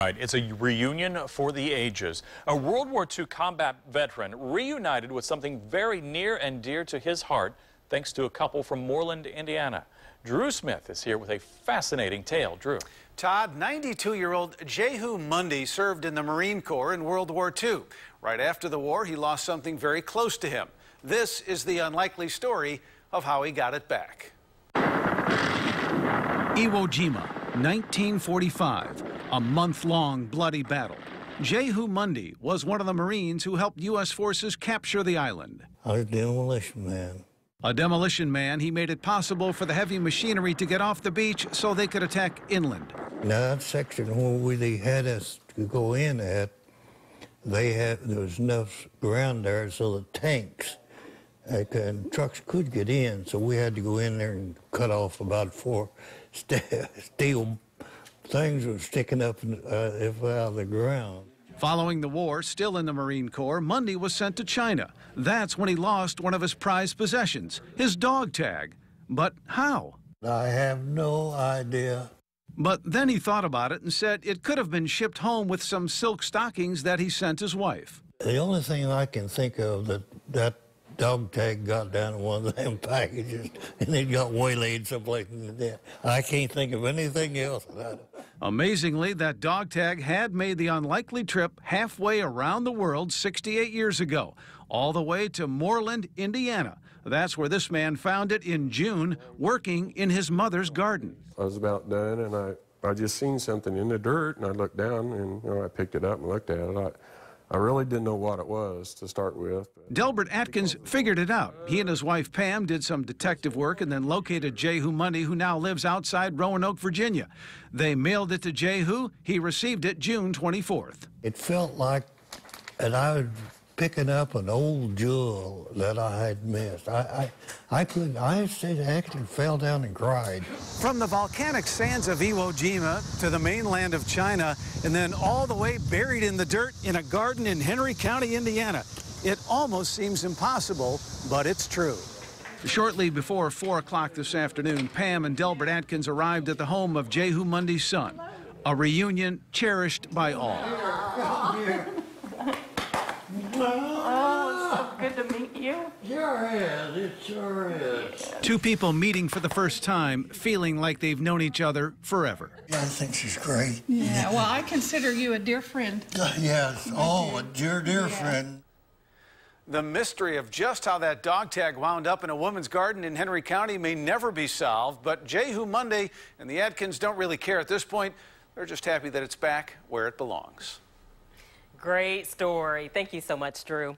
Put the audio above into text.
Right, it's a reunion for the ages. A World War II combat veteran reunited with something very near and dear to his heart thanks to a couple from Mooreland, Indiana. Drew Smith is here with a fascinating tale. Drew. Todd, 92-year-old Jehu Mundy served in the Marine Corps in World War II. Right after the war, he lost something very close to him. This is the unlikely story of how he got it back. Iwo Jima, 1945, a month-long bloody battle. Jehu Mundy was one of the Marines who helped U.S. forces capture the island. I was a demolition man. A demolition man, he made it possible for the heavy machinery to get off the beach so they could attack inland. Now, that section where they had us to go in at, there was enough ground there so the tanks and trucks could get in, so we had to go in there and cut off about 4 steel things were sticking up out of the ground. Following the war, still in the Marine Corps, Mundy was sent to China. That's when he lost one of his prized possessions, his dog tag. But how? I have no idea. But then he thought about it and said it could have been shipped home with some silk stockings that he sent his wife. The only thing I can think of that dog tag got down in one of them packages and it got waylaid someplace in there. I can't think of anything else about it. Amazingly, that dog tag had made the unlikely trip halfway around the world 68 years ago, all the way to Mooreland, Indiana. That's where this man found it in June, working in his mother's garden. I was about done, and I just seen something in the dirt, and I looked down, and I picked it up and looked at it. I really didn't know what it was to start with. Delbert Atkins figured it out. He and his wife Pam did some detective work and then located Jehu Mundy, who now lives outside Roanoke, Virginia. They mailed it to Jehu. He received it June 24th. It felt like that I was picking up an old jewel that I had missed. I actually fell down and cried. From the volcanic sands of Iwo Jima to the mainland of China, and then all the way buried in the dirt in a garden in Henry County, Indiana. It almost seems impossible, but it's true. Shortly before 4 o'clock this afternoon, Pam and Delbert Atkins arrived at the home of Jehu Mundy's son, a reunion cherished by all. Oh, it's so good to meet you. Sure is, it sure is. Two people meeting for the first time, feeling like they've known each other forever. Yeah, I think she's great. Yeah, well, I consider you a dear friend. Yes, oh, a dear friend. The mystery of just how that dog tag wound up in a woman's garden in Henry County may never be solved, but Jehu Mundy and the Atkins don't really care at this point. They're just happy that it's back where it belongs. Great story. Thank you so much, Drew.